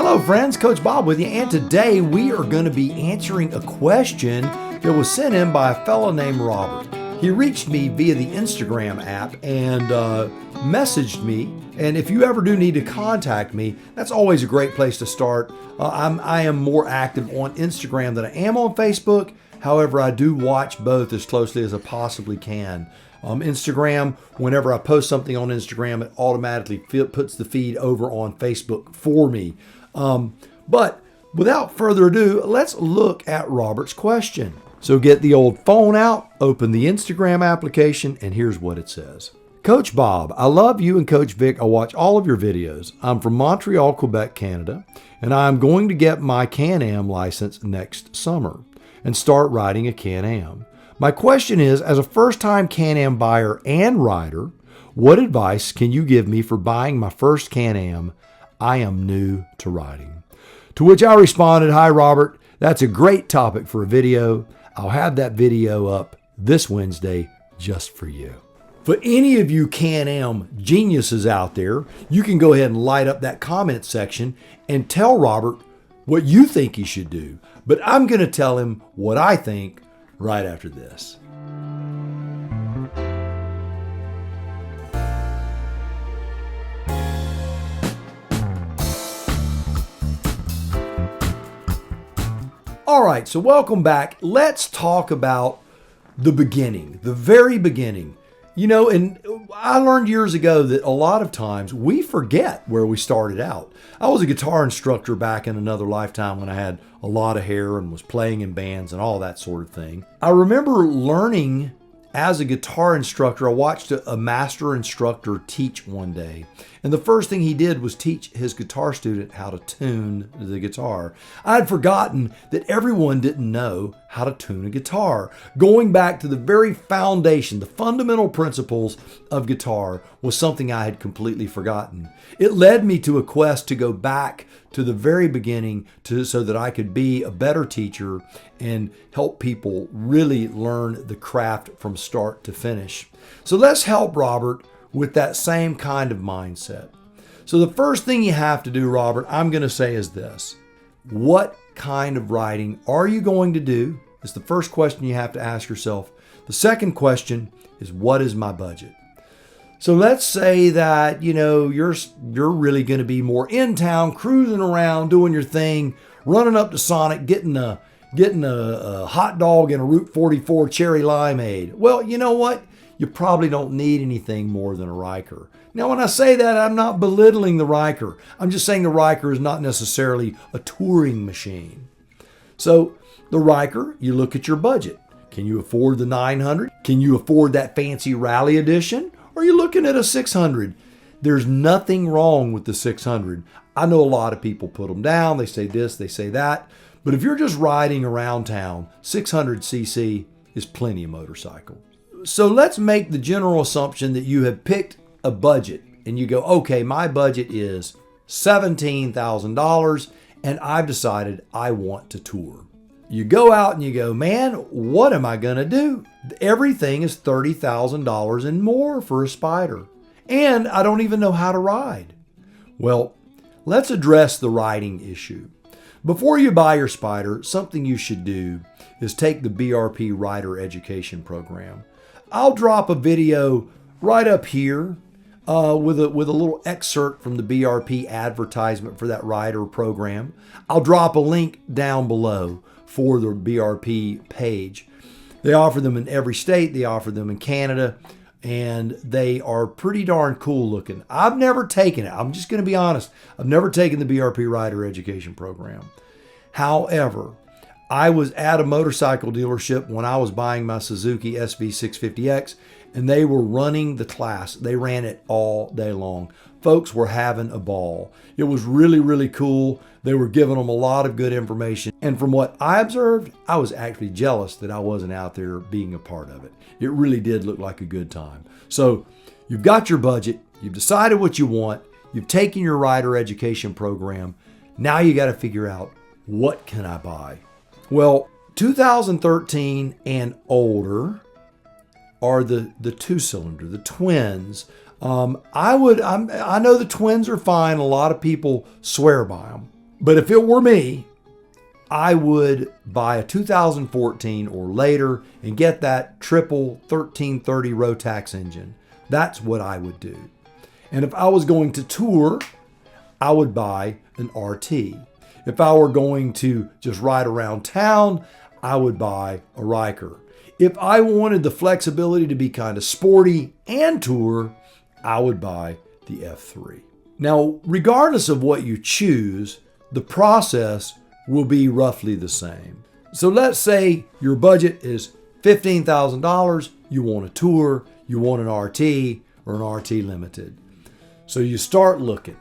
Hello friends, Coach Bob with you, and today we are going to be answering a question that was sent in by a fellow named Robert. He reached me via the Instagram app and messaged me, and if you ever do need to contact me, that's always a great place to start. I am more active on Instagram than I am on Facebook. However, I do watch both as closely as I possibly can. Instagram, whenever I post something on Instagram, it automatically puts the feed over on Facebook for me. But without further ado, let's look at Robert's question. So get the old phone out, open the Instagram application, and here's what it says. Coach Bob, I love you and Coach Vic. I watch all of your videos. I'm from Montreal, Quebec, Canada, and I'm going to get my CanAm license next summer and start riding a CanAm. My question is, as a first-time CanAm buyer and rider, what advice can you give me for buying my first CanAm? I am new to riding. To which I responded, hi Robert, that's a great topic for a video. I'll have that video up this Wednesday just for you. For any of you CanAm geniuses out there, you can go ahead and light up that comment section and tell Robert what you think he should do. But I'm going to tell him what I think right after this. All right, so welcome back. Let's talk about the beginning, the very beginning. You know, and I learned years ago that a lot of times we forget where we started out. I was a guitar instructor back in another lifetime when I had a lot of hair and was playing in bands and all that sort of thing. I remember learning as a guitar instructor. I watched a master instructor teach one day. And the first thing he did was teach his guitar student how to tune the guitar. I had forgotten that everyone didn't know how to tune a guitar. Going back to the very foundation, the fundamental principles of guitar was something I had completely forgotten. It led me to a quest to go back to the very beginning so that I could be a better teacher and help people really learn the craft from start to finish. So let's help Robert with that same kind of mindset. So the first thing you have to do, Robert, I'm going to say is this. What kind of riding are you going to do? Is the first question you have to ask yourself. The second question is, what is my budget? So let's say that, you know, you're really going to be more in town, cruising around, doing your thing, running up to Sonic, getting a hot dog and a Route 44 cherry limeade. Well, you know what? You probably don't need anything more than a Riker. Now, when I say that, I'm not belittling the Riker. I'm just saying the Riker is not necessarily a touring machine. So the Riker, you look at your budget. Can you afford the 900? Can you afford that fancy rally edition? Or are you looking at a 600? There's nothing wrong with the 600. I know a lot of people put them down. They say this, they say that. But if you're just riding around town, 600cc is plenty of motorcycle. So let's make the general assumption that you have picked a budget and you go, okay, my budget is $17,000 and I've decided I want to tour. You go out and you go, man, what am I going to do? Everything is $30,000 and more for a Spyder. And I don't even know how to ride. Well, let's address the riding issue. Before you buy your Spyder, something you should do is take the BRP Rider Education Program. I'll drop a video right up here with a little excerpt from the BRP advertisement for that rider program. I'll drop a link down below for the BRP page. They offer them in every state. They offer them in Canada, and they are pretty darn cool looking. I've never taken it. I'm just going to be honest. I've never taken the BRP Rider Education Program. However, I was at a motorcycle dealership when I was buying my Suzuki SV650X, and they were running the class. They ran it all day long. Folks were having a ball. It was really, really cool. They were giving them a lot of good information. And from what I observed, I was actually jealous that I wasn't out there being a part of it. It really did look like a good time. So you've got your budget. You've decided what you want. You've taken your rider education program. Now you got to figure out, what can I buy? Well, 2013 and older are the two-cylinder, the twins. I know the twins are fine. A lot of people swear by them. But if it were me, I would buy a 2014 or later and get that triple 1330 Rotax engine. That's what I would do. And if I was going to tour, I would buy an RT. If I were going to just ride around town, I would buy a Riker. If I wanted the flexibility to be kind of sporty and tour, I would buy the F3. Now, regardless of what you choose, the process will be roughly the same. So let's say your budget is $15,000, you want a tour, you want an RT or an RT Limited. So you start looking.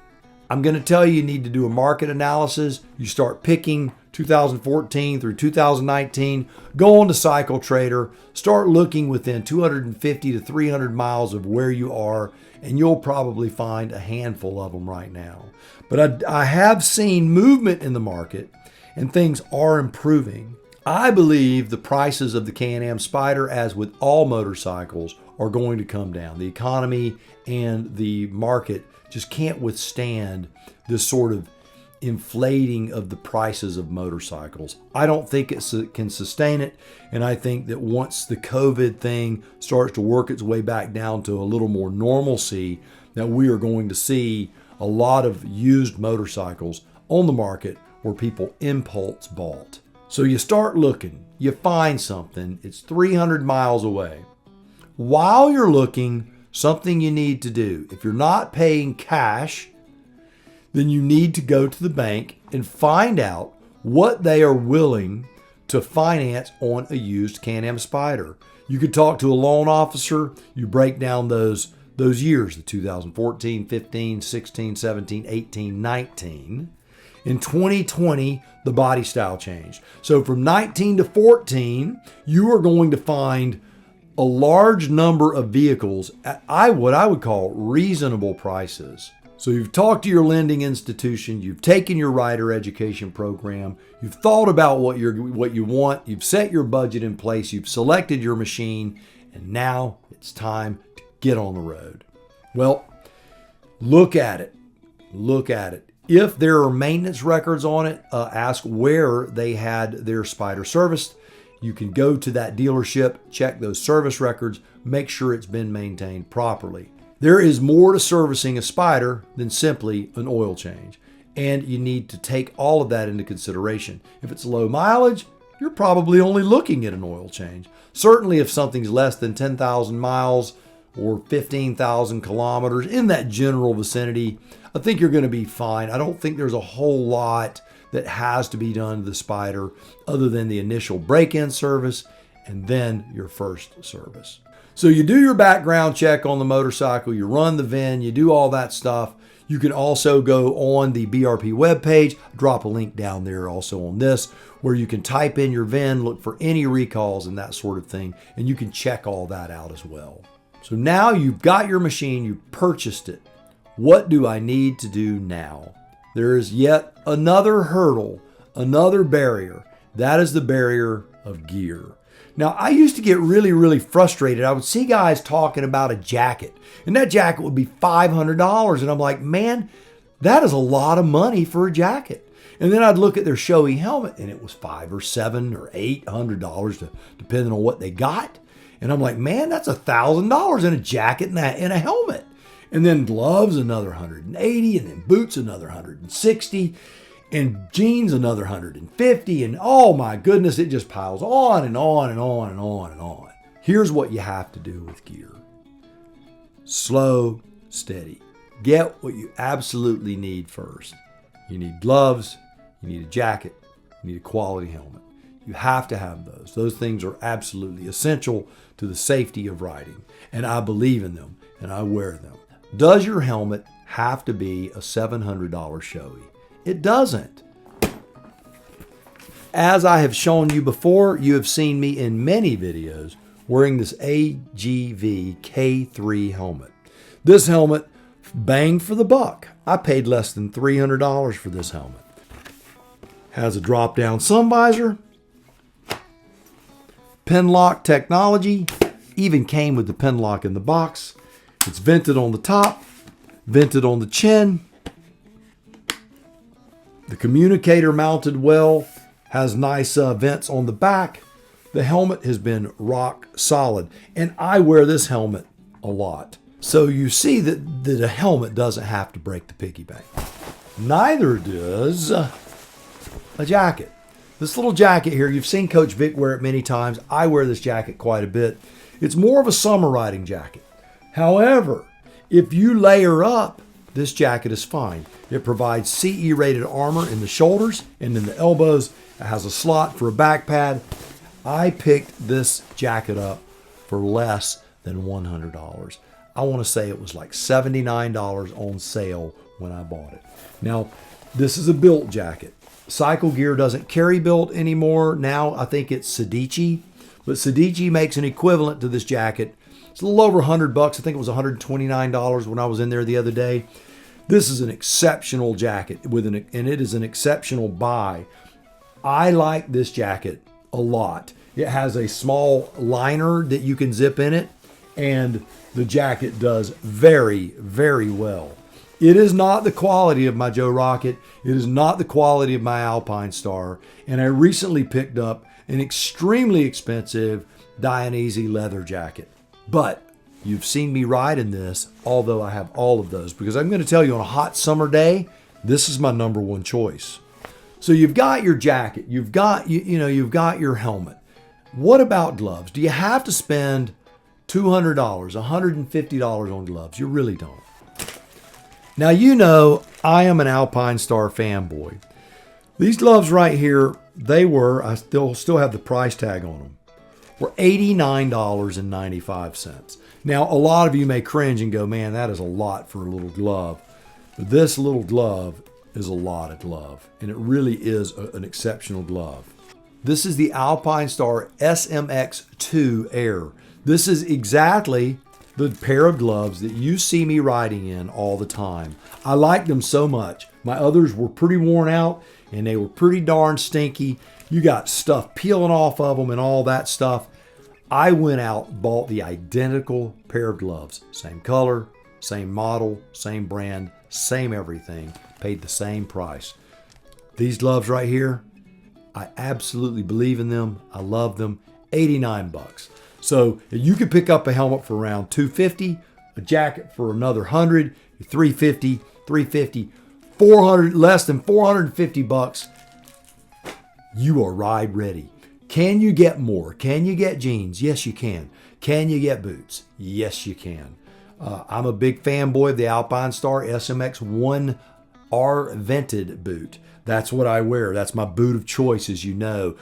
I'm going to tell you need to do a market analysis. You start picking 2014 through 2019, go on to Cycle Trader, start looking within 250 to 300 miles of where you are, and you'll probably find a handful of them right now. But I have seen movement in the market and things are improving. I believe the prices of the CanAm Spyder, as with all motorcycles, are going to come down. The economy and the market just can't withstand this sort of inflating of the prices of motorcycles. I don't think it can sustain it, and I think that once the COVID thing starts to work its way back down to a little more normalcy, that we are going to see a lot of used motorcycles on the market where people impulse bought. So you start looking, you find something, it's 300 miles away. While you're looking, something you need to do. If you're not paying cash, then you need to go to the bank and find out what they are willing to finance on a used CanAm Spyder. You could talk to a loan officer, you break down those years, the 2014, 15, 16, 17, 18, 19. In 2020, the body style changed. So from 19 to 14, you are going to find a large number of vehicles at what I would call reasonable prices. So you've talked to your lending institution, you've taken your rider education program, you've thought about what you want, you've set your budget in place, you've selected your machine, and now it's time to get on the road. Well, look at it. Look at it. If there are maintenance records on it, ask where they had their Spyder serviced. You can go to that dealership, check those service records, make sure it's been maintained properly. There is more to servicing a Spyder than simply an oil change, and you need to take all of that into consideration. If it's low mileage, you're probably only looking at an oil change. Certainly if something's less than 10,000 miles or 15,000 kilometers, in that general vicinity, I think you're going to be fine. I don't think there's a whole lot that has to be done to the Spyder other than the initial break-in service and then your first service. So you do your background check on the motorcycle, you run the VIN, you do all that stuff. You can also go on the BRP webpage, drop a link down there also on this, where you can type in your VIN, look for any recalls and that sort of thing, and you can check all that out as well. So now you've got your machine, you've purchased it. What do I need to do now? There is yet another hurdle, another barrier. That is the barrier of gear. Now, I used to get really, really frustrated. I would see guys talking about a jacket, and that jacket would be $500. And I'm like, man, that is a lot of money for a jacket. And then I'd look at their showy helmet, and it was $500 or $700 or $800, depending on what they got. And I'm like, man, that's $1,000 in a jacket and a helmet. And then gloves, another $180, and then boots, another $160, and jeans, another $150, and oh my goodness, it just piles on and on and on and on and on. Here's what you have to do with gear. Slow, steady. Get what you absolutely need first. You need gloves, you need a jacket, you need a quality helmet. You have to have those. Those things are absolutely essential to the safety of riding, and I believe in them, and I wear them. Does your helmet have to be a $700 showy? It doesn't. As I have shown you before, you have seen me in many videos wearing this AGV K3 helmet. This helmet, bang for the buck. I paid less than $300 for this helmet. Has a drop-down sun visor, pin lock technology, even came with the pin lock in the box. It's vented on the top, vented on the chin. The communicator mounted well, has nice vents on the back. The helmet has been rock solid, and I wear this helmet a lot. So you see that a helmet doesn't have to break the piggy bank. Neither does a jacket. This little jacket here, you've seen Coach Vic wear it many times. I wear this jacket quite a bit. It's more of a summer riding jacket. However, if you layer up, this jacket is fine. It provides CE rated armor in the shoulders and in the elbows. It has a slot for a back pad. I picked this jacket up for less than $100. I want to say it was like $79 on sale when I bought it. Now, this is a built jacket. Cycle Gear doesn't carry built anymore. Now I think it's Sedici, but Sedici makes an equivalent to this jacket. It's a little over $100. I think it was $129 when I was in there the other day. This is an exceptional jacket and it is an exceptional buy. I like this jacket a lot. It has a small liner that you can zip in it, and the jacket does very, very well. It is not the quality of my Joe Rocket. It is not the quality of my Alpine Star. And I recently picked up an extremely expensive Dainese leather jacket. But you've seen me ride in this, although I have all of those, because I'm going to tell you on a hot summer day, this is my number one choice. So you've got your jacket, you've got your helmet. What about gloves? Do you have to spend $200, $150 on gloves? You really don't. Now, you know, I am an Alpine Star fanboy. These gloves right here, I still have the price tag on them, were $89.95. Now, a lot of you may cringe and go, man, that is a lot for a little glove. But this little glove is a lot of glove, and it really is an exceptional glove. This is the Alpine Star SMX2 Air. This is exactly the pair of gloves that you see me riding in all the time. I like them so much. My others were pretty worn out and they were pretty darn stinky. You got stuff peeling off of them and all that stuff. I went out, bought the identical pair of gloves. Same color, same model, same brand, same everything. Paid the same price. These gloves right here, I absolutely believe in them. I love them. $89. So you could pick up a helmet for around $250, a jacket for another $100, $350, $400, less than $450. You are ride ready. Can you get more? Can you get jeans? Yes, you can. Can you get boots? Yes, you can. I'm a big fanboy of the Alpine Star SMX 1R vented boot. That's what I wear. That's my boot of choice, as you know.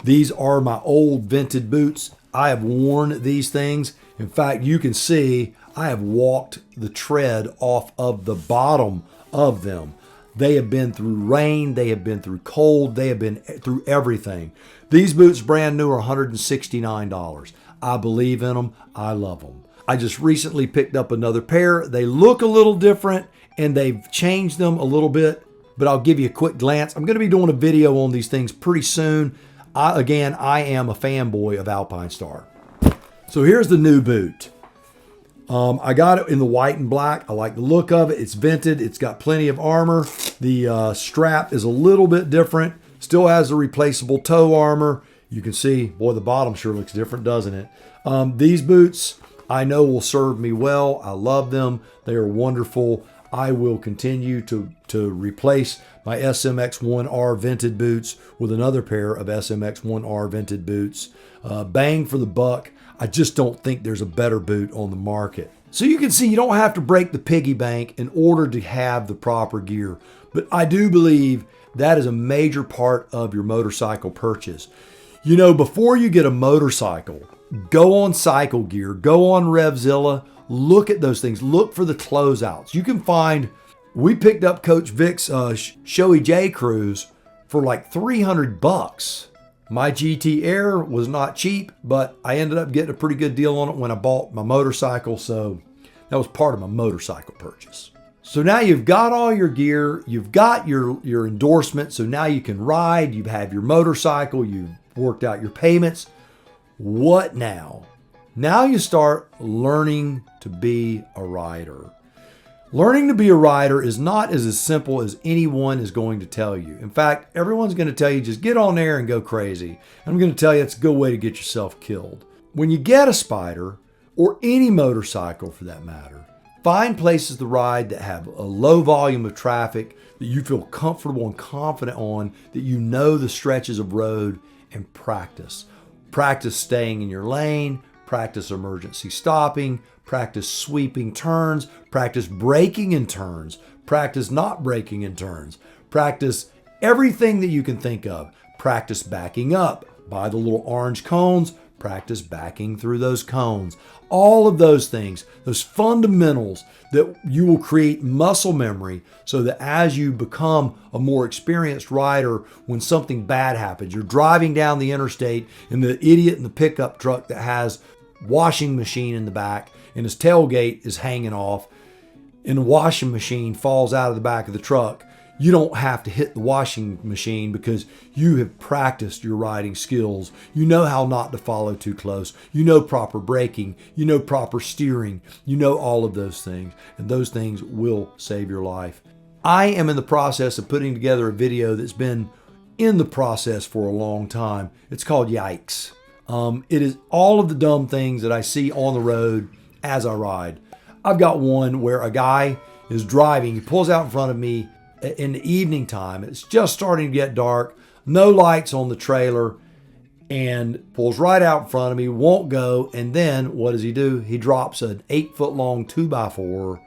These are my old vented boots. I have worn these things. In fact, you can see I have walked the tread off of the bottom of them. They have been through rain. They have been through cold. They have been through everything. These boots, brand new, are $169. I believe in them. I love them. I just recently picked up another pair. They look a little different and they've changed them a little bit, but I'll give you a quick glance. I'm going to be doing a video on these things pretty soon. I am a fanboy of Alpine Star. So here's the new boot. I got it in the white and black. I like the look of it. It's vented. It's got plenty of armor. The strap is a little bit different. Still has the replaceable toe armor. You can see, boy, the bottom sure looks different, doesn't it? These boots I know will serve me well. I love them. They are wonderful. I will continue to replace my SMX 1R vented boots with another pair of SMX 1R vented boots. Bang for the buck. I just don't think there's a better boot on the market. So you can see you don't have to break the piggy bank in order to have the proper gear. But I do believe that is a major part of your motorcycle purchase. You know, before you get a motorcycle, go on Cycle Gear, go on Revzilla, look at those things. Look for the closeouts. You can find, we picked up Coach Vic's Shoei J Cruise for like $300. My GT Air was not cheap, but I ended up getting a pretty good deal on it when I bought my motorcycle. So that was part of my motorcycle purchase. So now you've got all your gear, you've got your endorsement. So now you can ride, you have your motorcycle, you've worked out your payments. What now? Now you start learning to be a rider. Learning to be a rider is not as simple as anyone is going to tell you. In fact, everyone's going to tell you just get on there and go crazy. And I'm going to tell you it's a good way to get yourself killed. When you get a Spyder, or any motorcycle for that matter, find places to ride that have a low volume of traffic, that you feel comfortable and confident on, that you know the stretches of road, and practice. Practice staying in your lane, practice emergency stopping, practice sweeping turns, practice braking in turns, practice not braking in turns, practice everything that you can think of. Practice backing up by the little orange cones, practice backing through those cones. All of those things, those fundamentals that you will create muscle memory so that as you become a more experienced rider, when something bad happens, you're driving down the interstate and the idiot in the pickup truck that has washing machine in the back and his tailgate is hanging off and the washing machine falls out of the back of the truck. You don't have to hit the washing machine because you have practiced your riding skills. You know how not to follow too close. You know proper braking. You know proper steering. You know all of those things, and those things will save your life. I am in the process of putting together a video that's been in the process for a long time. It's called Yikes. It is all of the dumb things that I see on the road as I ride. I've got one where a guy is driving. He pulls out in front of me in the evening time. It's just starting to get dark, no lights on the trailer, and pulls right out in front of me, won't go. And then what does he do? He drops an 8-foot long 2x4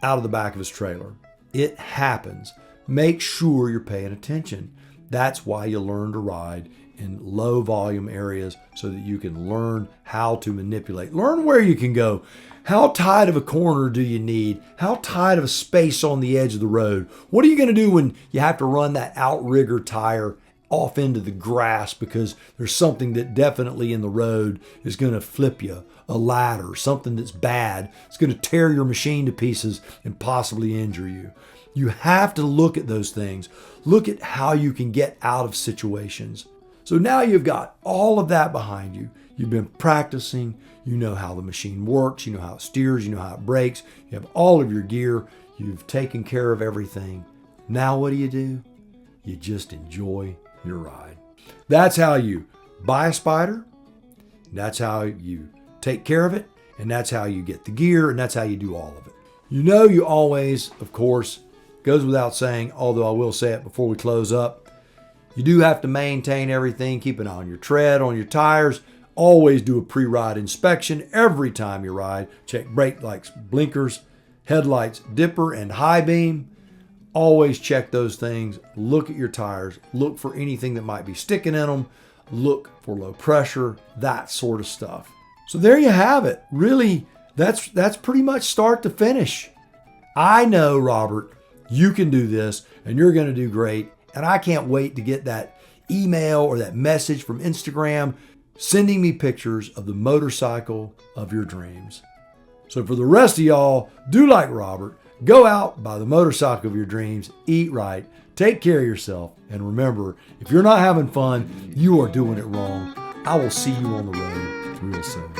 out of the back of his trailer. It happens. Make sure you're paying attention. That's why you learn to ride in low volume areas so that you can learn how to manipulate. Learn where you can go. How tight of a corner do you need? How tight of a space on the edge of the road? What are you going to do when you have to run that outrigger tire off into the grass because there's something that definitely in the road is going to flip you? A ladder, something that's bad. It's going to tear your machine to pieces and possibly injure you. You have to look at those things. Look at how you can get out of situations. So now you've got all of that behind you. You've been practicing. You know how the machine works. You know how it steers. You know how it brakes. You have all of your gear. You've taken care of everything. Now what do? You just enjoy your ride. That's how you buy a Spyder. That's how you take care of it. And that's how you get the gear. And that's how you do all of it. You know you always, of course, goes without saying, although I will say it before we close up, you do have to maintain everything. Keep an eye on your tread, on your tires. Always do a pre-ride inspection every time you ride. Check brake lights, blinkers, headlights, dipper, and high beam. Always check those things. Look at your tires. Look for anything that might be sticking in them. Look for low pressure, that sort of stuff. So there you have it. Really, that's pretty much start to finish. I know, Robert, you can do this and you're going to do great. And I can't wait to get that email or that message from Instagram sending me pictures of the motorcycle of your dreams. So for the rest of y'all, do like Robert. Go out, buy the motorcycle of your dreams, eat right, take care of yourself, and remember, if you're not having fun, you are doing it wrong. I will see you on the road real soon.